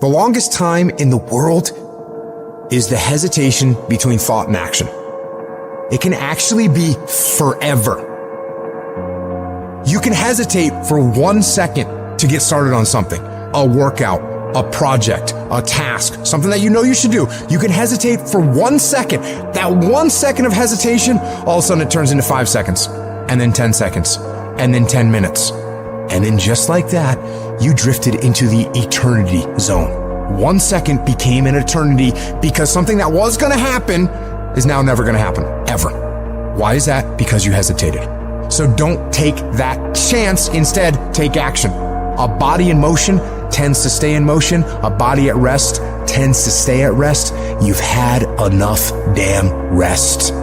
The longest time in the world is the hesitation between thought and action. It can actually be forever. You can hesitate for 1 second to get started on something, a workout, a project, a task, something that you know you should do. You can hesitate for 1 second. That 1 second of hesitation, all of a sudden it turns into 5 seconds, and then 10 seconds, and then 10 minutes. And then just like that, you drifted into the eternity zone. 1 second became an eternity because something that was gonna happen is now never gonna happen, ever. Why is that? Because you hesitated. So don't take that chance. Instead, take action. A body in motion tends to stay in motion. A body at rest tends to stay at rest. You've had enough damn rest.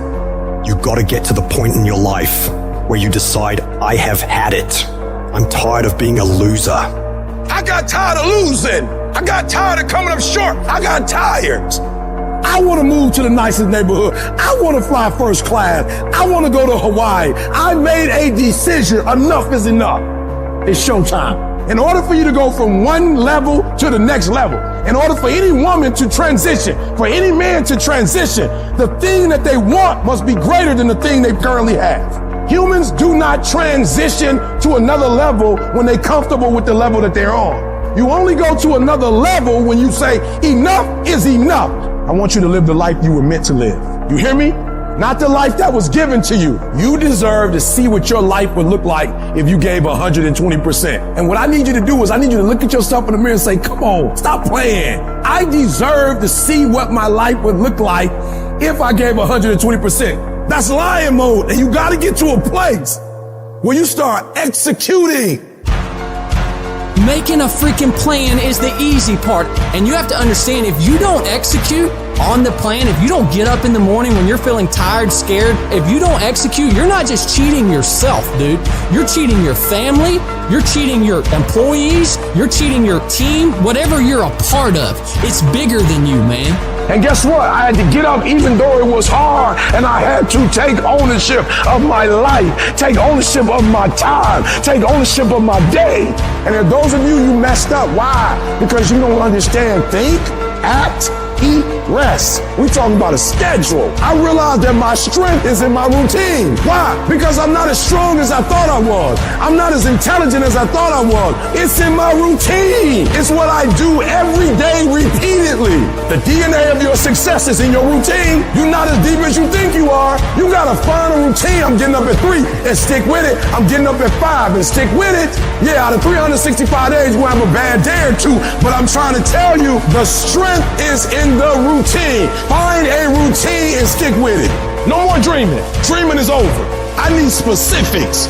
You gotta get to the point in your life where you decide, I have had it. I'm tired of being a loser. I got tired of losing. I got tired of coming up short. I got tired. I want to move to the nicest neighborhood. I want to fly first class. I want to go to Hawaii. I made a decision. Enough is enough. It's showtime. In order for you to go from one level to the next level, in order for any woman to transition, for any man to transition, the thing that they want must be greater than the thing they currently have. Humans do not transition to another level when they're comfortable with the level that they're on. You only go to another level when you say, enough is enough. I want you to live the life you were meant to live. You hear me? Not the life that was given to you. You deserve to see what your life would look like if you gave 120%. And what I need you to do is I need you to look at yourself in the mirror and say, come on, stop playing. I deserve to see what my life would look like if I gave 120%. That's lion mode. And you got to get to a place where you start executing. Making a freaking plan is the easy part. And you have to understand, if you don't execute on the plan, if you don't get up in the morning when you're feeling tired, scared, if you don't execute, you're not just cheating yourself, dude. You're cheating your family. You're cheating your employees. You're cheating your team. Whatever you're a part of, it's bigger than you, man. And guess what? I had to get up even though it was hard, and I had to take ownership of my life, take ownership of my time, take ownership of my day. And if those of you messed up, why? Because you don't understand think, act, eat, rest. We talking about a schedule. I realized that my strength is in my routine. Why? Because I'm not as strong as I thought I was. I'm not as intelligent as I thought I was. It's in my routine. It's what I do every day repeatedly. The DNA of your success is in your routine. You're not as deep as you think you are. You gotta find a routine. I'm getting up at 3 and stick with it. I'm getting up at 5 and stick with it. Yeah, out of 365 days, we'll have a bad day or two, but I'm trying to tell you, the strength is in the routine. Find a routine and stick with it. No more dreaming. Dreaming is over. I need specifics.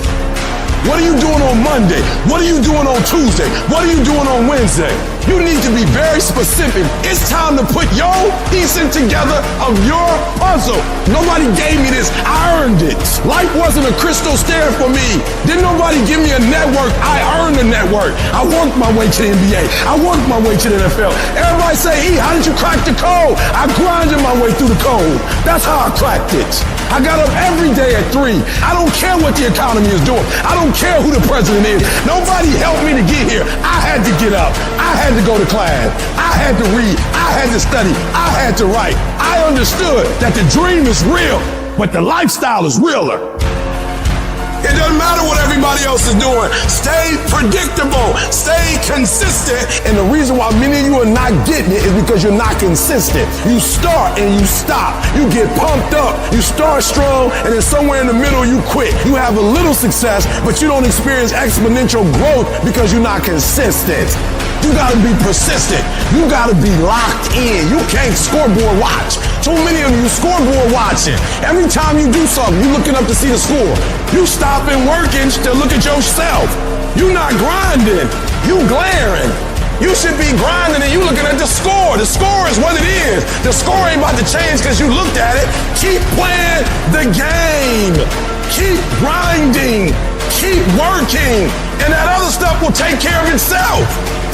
What are you doing on Monday? What are you doing on Tuesday? What are you doing on Wednesday? You need to be very specific. It's time to put your piecing together of your puzzle. Nobody gave me this. I earned it. Life wasn't a crystal stair for me. Didn't nobody give me a network. I earned a network. I worked my way to the NBA. I worked my way to the NFL. Everybody say, E, how did you crack the code? I grinded my way through the code. That's how I cracked it. I got up every day at 3. I don't care what the economy is doing. I don't care who the president is. Nobody helped me to get here. I had to get up. I had to go to class. I had to read. I had to study. I had to write. I understood that the dream is real, but the lifestyle is realer. It doesn't matter what everybody else is doing. Stay predictable. Stay consistent. And the reason why many of you are not getting it is because you're not consistent. You start and you stop. You get pumped up. You start strong, and then somewhere in the middle you quit. You have a little success, but you don't experience exponential growth because you're not consistent. You gotta be persistent. You gotta be locked in. You can't scoreboard watch. Too many of you scoreboard watching. Every time you do something, you're looking up to see the score. You stopping working to look at yourself. You're not grinding. You glaring. You should be grinding and you looking at the score. The score is what it is. The score ain't about to change because you looked at it. Keep playing the game. Keep grinding. Keep working. and that other stuff will take care of itself.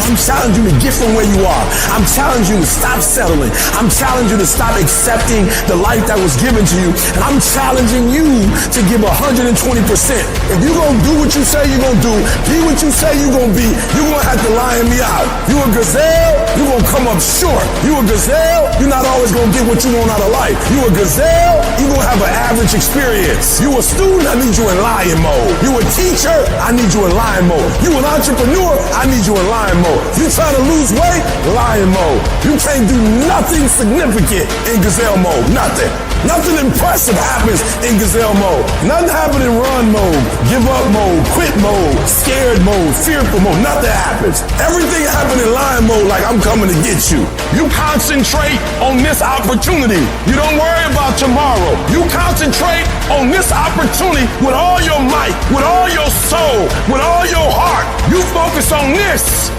I'm challenging you to get from where you are. I'm challenging you to stop settling. I'm challenging you to stop accepting the life that was given to you. And I'm challenging you to give 120%. If you're going to do what you say you're going to do, be what you say you're going to be, you're going to have to lion me out. You a gazelle, you're going to come up short. You a gazelle, you're not always going to get what you want out of life. You a gazelle, you're going to have an average experience. You a student, I need you in lion mode. You a teacher, I need you in lion mode. You an entrepreneur, I need you in lion mode. You trying to lose weight? Lion mode. You can't do nothing significant in gazelle mode. Nothing. Nothing impressive happens in gazelle mode. Nothing happens in run mode, give up mode, quit mode, scared mode, fearful mode. Nothing happens. Everything happens in lion mode like I'm coming to get you. You concentrate on this opportunity. You don't worry about tomorrow. You concentrate on this opportunity with all your might, with all your soul, with all your heart. You focus on this,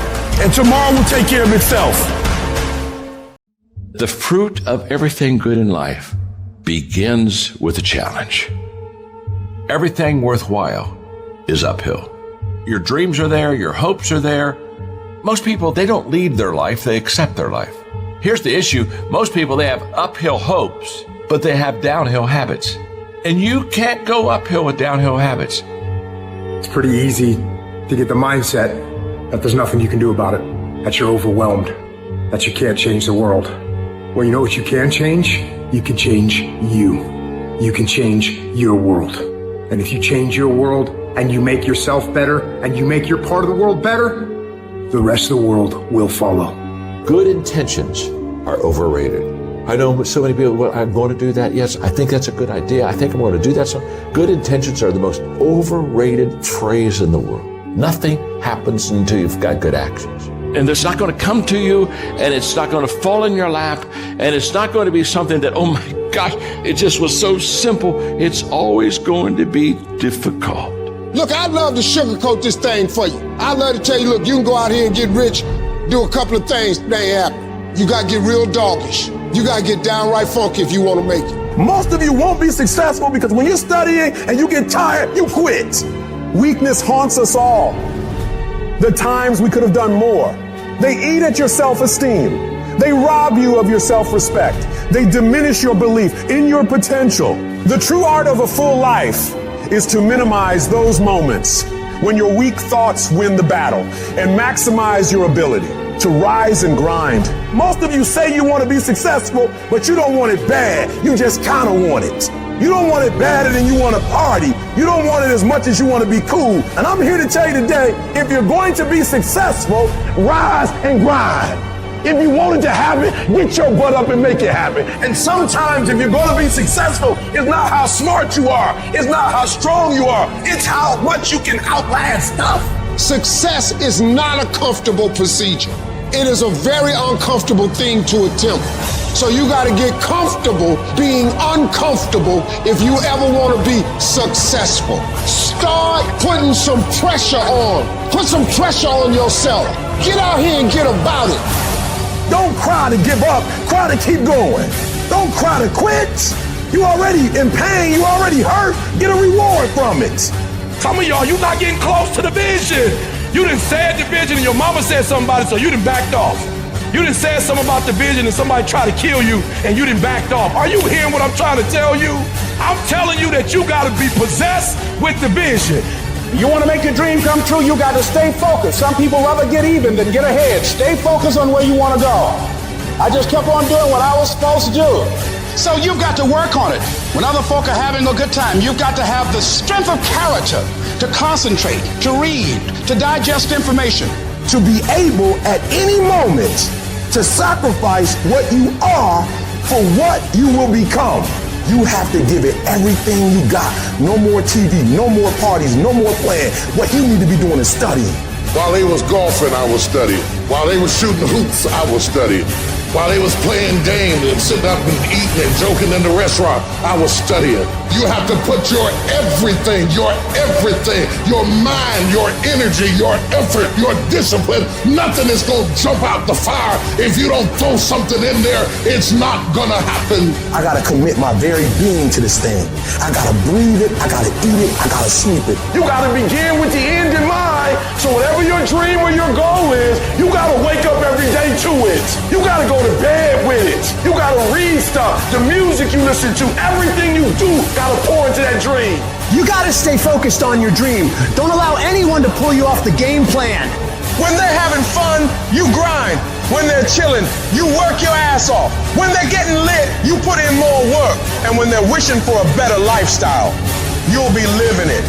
and tomorrow will take care of itself. The fruit of everything good in life begins with a challenge. Everything worthwhile is uphill. Your dreams are there, your hopes are there. Most people, they don't lead their life, they accept their life. Here's the issue. Most people, they have uphill hopes, but they have downhill habits. And you can't go uphill with downhill habits. It's pretty easy to get the mindset that there's nothing you can do about it, that you're overwhelmed, that you can't change the world. Well, you know what you can change? You can change you. You can change your world. And if you change your world and you make yourself better and you make your part of the world better, the rest of the world will follow. Good intentions are overrated. I know so many people, well, I'm going to do that. Yes, I think that's a good idea. I think I'm going to do that. So good intentions are the most overrated phrase in the world. Nothing happens until you've got good actions. And it's not going to come to you, and it's not going to fall in your lap, and it's not going to be something that, oh my gosh, it just was so simple. It's always going to be difficult. Look, I'd love to sugarcoat this thing for you. I'd love to tell you, look, you can go out here and get rich, do a couple of things, that ain't happen. You got to get real doggish. You got to get downright funky if you want to make it. Most of you won't be successful because when you're studying and you get tired, you quit. Weakness haunts us all. The times we could have done more. They eat at your self-esteem. They rob you of your self-respect. They diminish your belief in your potential. The true art of a full life is to minimize those moments when your weak thoughts win the battle and maximize your ability to rise and grind. Most of you say you want to be successful, but you don't want it bad. You just kind of want it. You don't want it badder than you want to party. You don't want it as much as you want to be cool. And I'm here to tell you today, if you're going to be successful, rise and grind. If you want it to happen, get your butt up and make it happen. And sometimes if you're going to be successful, it's not how smart you are. It's not how strong you are. It's how much you can outlast stuff. Success is not a comfortable procedure. It is a very uncomfortable thing to attempt. So you got to get comfortable being uncomfortable if you ever want to be successful. Start putting some pressure on. Put some pressure on yourself. Get out here and get about it. Don't cry to give up. Cry to keep going. Don't cry to quit. You already in pain. You already hurt. Get a reward from it. Some of y'all, you're not getting close to the vision. You done said the vision and your mama said something about it, so you done backed off. You done said something about the vision and somebody tried to kill you and you done backed off. Are you hearing what I'm trying to tell you? I'm telling you that you gotta be possessed with the vision. You want to make your dream come true, you got to stay focused. Some people rather get even than get ahead. Stay focused on where you want to go. I just kept on doing what I was supposed to do. So you've got to work on it. When other folk are having a good time, you've got to have the strength of character to concentrate, to read, to digest information. To be able at any moment to sacrifice what you are for what you will become. You have to give it everything you got. No more TV, no more parties, no more playing. What you need to be doing is studying. While they was golfing, I was studying. While they was shooting hoops, I was studying. While they was playing games and sitting up and eating and joking in the restaurant, I was studying. You have to put your everything, your mind, your energy, your effort, your discipline. Nothing is going to jump out the fire if you don't throw something in there. It's not going to happen. I got to commit my very being to this thing. I got to breathe it. I got to eat it. I got to sleep it. You got to begin with the end in mind. So whatever your dream or your goal is, you got to wake up every day to it. You got to go to bed with it. You got to read stuff. The music you listen to, everything you do, got to pour into that dream. You got to stay focused on your dream. Don't allow anyone to pull you off the game plan. When they're having fun, you grind. When they're chilling, you work your ass off. When they're getting lit, you put in more work. And when they're wishing for a better lifestyle, you'll be living it.